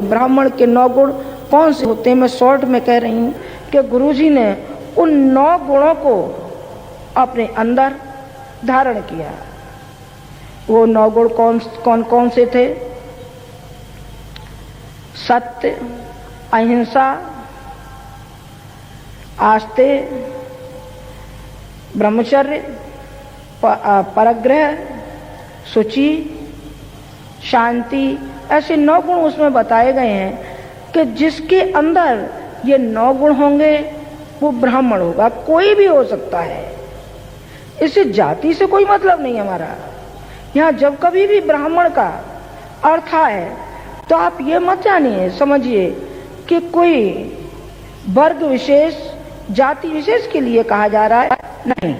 ब्राह्मण के 9 गुण कौन से होते हैं, मैं शॉर्ट में कह रही हूँ कि गुरुजी ने उन 9 गुणों को अपने अंदर धारण किया। वो 9 गुण कौन कौन से थे? सत्य, अहिंसा, आस्तेय, ब्रह्मचर्य, परग्रह, शुचि, शांति, ऐसे 9 गुण उसमें बताए गए हैं कि जिसके अंदर ये 9 गुण होंगे वो ब्राह्मण होगा। कोई भी हो सकता है, इससे जाति से कोई मतलब नहीं हमारा। यहाँ जब कभी भी ब्राह्मण का अर्थ है तो आप ये मत जानिए, समझिए कि कोई वर्ग विशेष, जाति विशेष के लिए कहा जा रहा है, नहीं।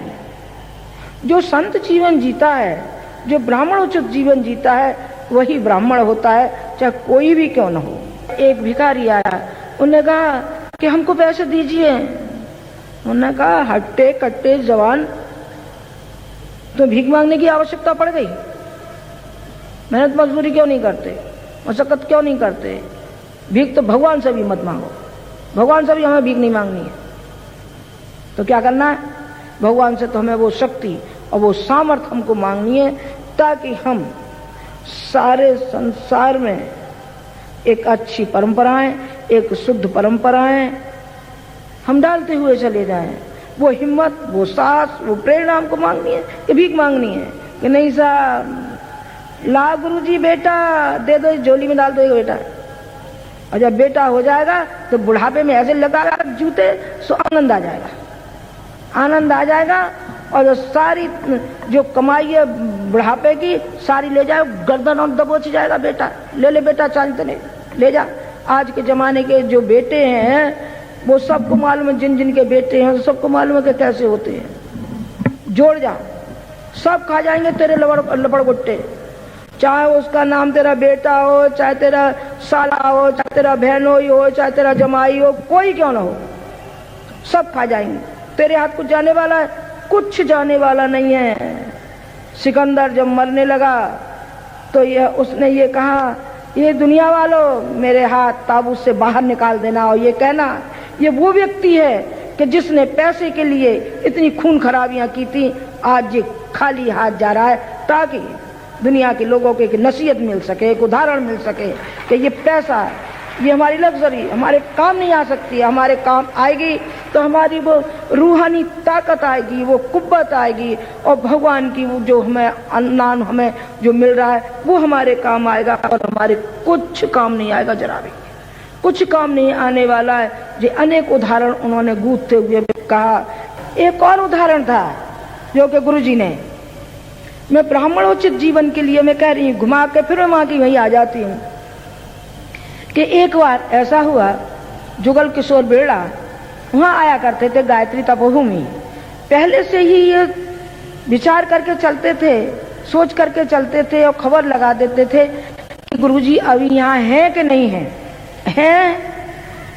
जो संत जीवन जीता है, जो ब्राह्मण उचित जीवन जीता है, वही ब्राह्मण होता है, चाहे कोई भी क्यों न हो। एक भिखारी आया, उन्होंने कहा कि हमको पैसे दीजिए। उन्होंने कहा हट्टे कट्टे जवान, तो भीख मांगने की आवश्यकता पड़ गई? मेहनत मजदूरी क्यों नहीं करते, मशक्कत क्यों नहीं करते? भीख तो भगवान से भी मत मांगो, भगवान से भी हमें भीख नहीं मांगनी है। तो क्या करना है? भगवान से तो हमें वो शक्ति और वो सामर्थ्य हमको मांगनी है, ताकि हम सारे संसार में एक अच्छी परंपराएं, एक शुद्ध परंपराएं हम डालते हुए चले जाएं। वो हिम्मत, वो साहस, वो प्रेरणा हमको मांगनी है कि भीख मांगनी है कि नहीं साहब, ला गुरुजी बेटा दे दो, झोली में डाल दो बेटा। और जब बेटा हो जाएगा तो बुढ़ापे में ऐसे लगाएगा जूते, सो आनंद आ जाएगा, आनंद आ जाएगा। और जो सारी जो कमाई है बुढ़ापे की सारी ले जाए, गर्दन और दबोच जाएगा बेटा। ले ले बेटा, चांद ले जा। आज के जमाने के जो बेटे हैं वो सबको मालूम है, जिन जिन के बेटे हैं सबको मालूम है कि कैसे होते हैं। जोड़ जा, सब खा जाएंगे तेरे लबड़ गुट्टे, चाहे उसका नाम तेरा बेटा हो, चाहे तेरा साला हो, चाहे तेरा बहनोई हो, चाहे तेरा जमाई हो, कोई क्यों ना हो, सब खा जाएंगे। तेरे हाथ कुछ जाने वाला है? कुछ जाने वाला नहीं है। सिकंदर जब मरने लगा तो उसने ये कहा, ये दुनिया वालों मेरे हाथ ताबूत से बाहर निकाल देना। और ये कहना, ये वो व्यक्ति है कि जिसने पैसे के लिए इतनी खून खराबियां की थी, आज ये खाली हाथ जा रहा है, ताकि दुनिया के लोगों को एक नसीहत मिल सके, एक उदाहरण मिल सके कि ये पैसा, ये हमारी लग्जरी हमारे काम नहीं आ सकती। हमारे काम आएगी तो हमारी वो रूहानी ताकत आएगी, वो कुव्वत आएगी, और भगवान की वो जो हमें अन्नान हमें जो मिल रहा है वो हमारे काम आएगा। और हमारे कुछ काम नहीं आएगा, जरा भी कुछ काम नहीं आने वाला है। जो अनेक उदाहरण उन्होंने गूंथते हुए कहा। एक और उदाहरण था जो कि गुरुजी ने, मैं ब्राह्मणोचित जीवन के लिए मैं कह रही हूँ, घुमा के फिर मैं वहां की वहीं आ जाती हूँ कि एक बार ऐसा हुआ, जुगल किशोर बेड़ा वहां आया करते थे, गायत्री तपोभूमि। पहले से ही ये विचार करके चलते थे, सोच करके चलते थे और खबर लगा देते थे कि गुरुजी अभी यहाँ हैं कि नहीं हैं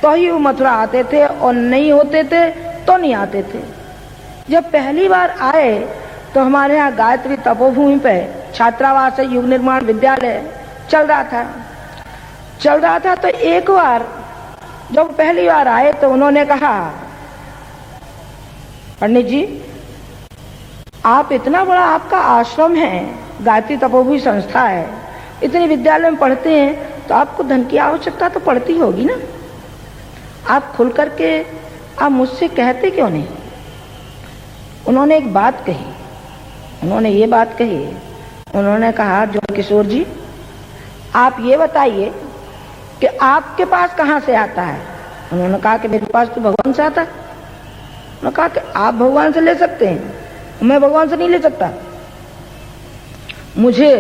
तो ही वो मथुरा आते थे, और नहीं होते थे तो नहीं आते थे। जब पहली बार आए तो हमारे यहाँ गायत्री तपोभूमि पे छात्रावास युग निर्माण विद्यालय चल रहा था। तो एक बार जब पहली बार आए तो उन्होंने कहा, पंडित जी आप इतना बड़ा आपका आश्रम है, गायत्री तपोभूमि संस्था है, इतने विद्यालय में पढ़ते हैं, तो आपको धन की आवश्यकता तो पड़ती होगी ना, आप खुल करके आप मुझसे कहते क्यों नहीं? उन्होंने एक बात कही, उन्होंने कहा, जो किशोर जी आप ये बताइए कि आपके पास कहाँ से आता है? उन्होंने कहा कि मेरे पास तो भगवान से आता है। उन्होंने कहा कि आप भगवान से ले सकते हैं, मैं भगवान से नहीं ले सकता। मुझे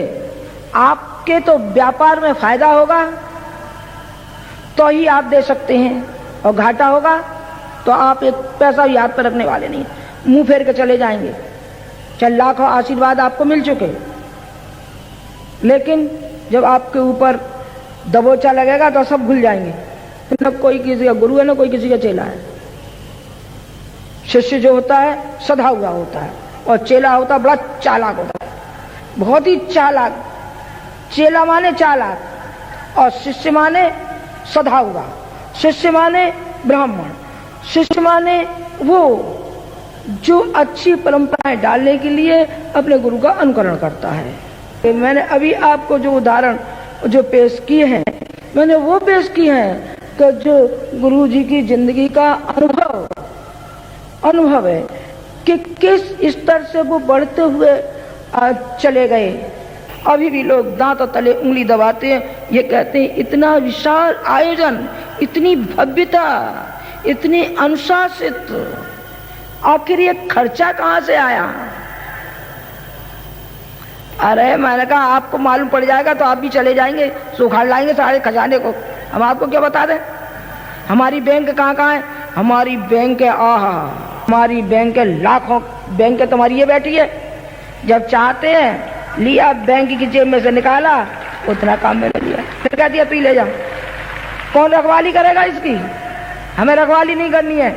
आपके तो व्यापार में फायदा होगा तो ही आप दे सकते हैं, और घाटा होगा तो आप एक पैसा भी हाथ पर रखने वाले नहीं, मुंह फेर के चले जाएंगे। चल लाखों आशीर्वाद आपको मिल चुके, लेकिन जब आपके ऊपर दबोचा लगेगा तो सब भूल जाएंगे। न कोई किसी का गुरु है, न कोई किसी का चेला है। शिष्य जो होता है सधा हुआ होता है, और चेला होता है बड़ा चालाक होता है, बहुत ही चालाक। चेला माने चालाक और शिष्य माने सधा हुआ। शिष्य माने ब्राह्मण, शिष्य माने वो जो अच्छी परंपराएं डालने के लिए अपने गुरु का अनुकरण करता है। मैंने अभी आपको जो उदाहरण जो पेश किए हैं, मैंने वो पेश किए हैं कि जो गुरु जी की जिंदगी का अनुभव है कि किस स्तर से वो बढ़ते हुए चले गए। अभी भी लोग दांत तले उंगली दबाते हैं, ये कहते हैं इतना विशाल आयोजन, इतनी भव्यता, इतनी अनुशासित, आखिर ये खर्चा कहाँ से आया? अरे मैंने कहा आपको मालूम पड़ जाएगा तो आप भी चले जाएंगे, सुखाड़ लाएंगे सारे खजाने को। हम आपको क्या बता दें? हमारी बैंक कहाँ कहाँ है? हमारी बैंक है, आहा, हमारी बैंक है लाखों बैंक है। तुम्हारी ये बैठी है, जब चाहते हैं लिया बैंक की जेब में से निकाला, उतना काम में लिया, फिर कह दिया तू ले जा। कौन रखवाली करेगा इसकी? हमें रखवाली नहीं करनी है,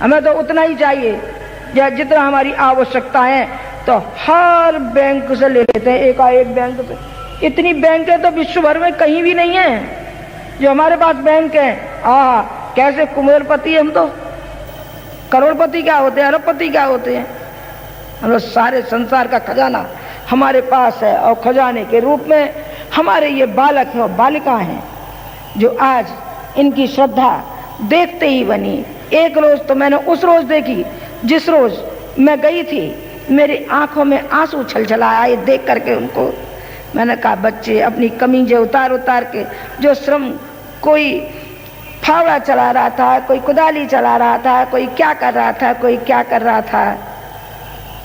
हमें तो उतना ही चाहिए जितना हमारी आवश्यकता है। तो हर बैंक से ले लेते हैं, एकाएक बैंक से। इतनी बैंकें तो विश्व भर में कहीं भी नहीं है जो हमारे पास बैंक है। कैसे कुबेरपति हम तो, करोड़पति क्या होते हैं, अरबपति क्या होते हैं? हम लोग सारे संसार का खजाना हमारे पास है, और खजाने के रूप में हमारे ये बालक हैं और बालिकाएं हैं जो आज इनकी श्रद्धा देखते ही बनी। एक रोज तो मैंने उस रोज देखी जिस रोज मैं गई थी, मेरी आंखों में आंसू छलछलाए देख करके उनको। मैंने कहा बच्चे अपनी कमीजें उतार उतार के जो श्रम, कोई फावड़ा चला रहा था, कोई कुदाली चला रहा था, कोई क्या कर रहा था, कोई क्या कर रहा था,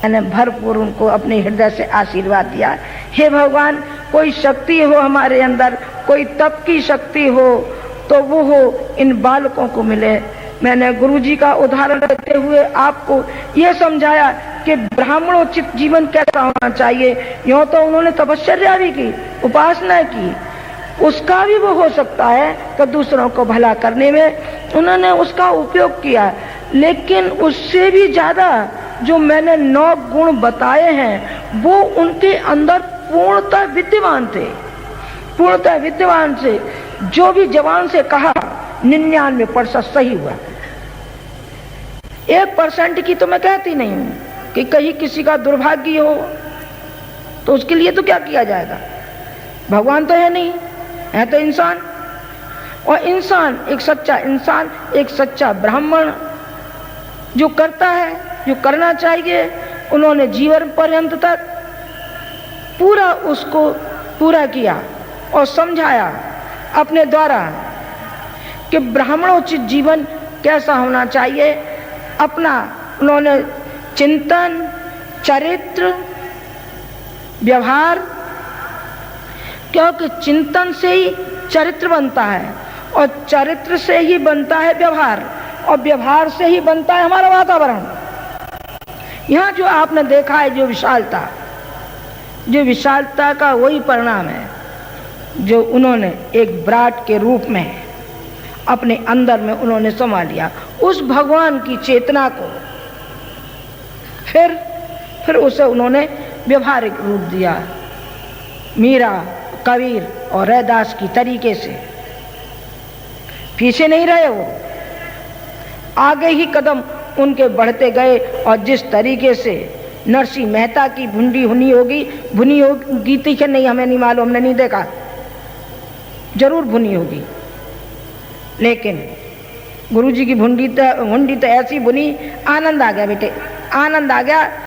मैंने भरपूर उनको अपने हृदय से आशीर्वाद दिया। हे भगवान, कोई शक्ति हो हमारे अंदर, कोई तप की शक्ति हो तो वो हो इन बालकों को मिले। मैंने गुरुजी का उदाहरण देते हुए आपको ये समझाया कि ब्राह्मणोचित जीवन कैसा होना चाहिए। यूँ तो उन्होंने तपश्चर्या भी की, उपासना की, उसका भी वो हो सकता है कि दूसरों को भला करने में उन्होंने उसका उपयोग किया। लेकिन उससे भी ज्यादा जो मैंने 9 गुण बताए हैं वो उनके अंदर पूर्णतः विद्यमान थे। पूर्णतः विद्यमान से जो भी जवान से कहा 99% सही हुआ। 1% की तो मैं कहती नहीं हूं कि कहीं किसी का दुर्भाग्य हो तो उसके लिए तो क्या किया जाएगा? भगवान तो है नहीं, है तो इंसान। और इंसान, एक सच्चा इंसान, एक सच्चा ब्राह्मण जो करता है, जो करना चाहिए, उन्होंने जीवन पर्यंत तक पूरा उसको पूरा किया और समझाया अपने द्वारा कि ब्राह्मणोचित जीवन कैसा होना चाहिए। अपना उन्होंने चिंतन, चरित्र, व्यवहार, क्योंकि चिंतन से ही चरित्र बनता है और चरित्र से ही बनता है व्यवहार और व्यवहार से ही बनता है हमारा वातावरण। यहाँ जो आपने देखा है जो विशालता का वही परिणाम है जो उन्होंने एक विराट के रूप में अपने अंदर में उन्होंने समा लिया। उस भगवान की चेतना को फिर उसे उन्होंने व्यवहारिक रूप दिया। मीरा, कबीर और रैदास की तरीके से पीछे नहीं रहे, वो आगे ही कदम उनके बढ़ते गए। और जिस तरीके से नरसिंह मेहता की भुनी होगी थी कि नहीं हमें नहीं मालूम, हमने नहीं देखा, जरूर भुनी होगी, लेकिन गुरुजी की भुंडी तो ऐसी भुनी, आनंद आ गया बेटे, आनंद आ गया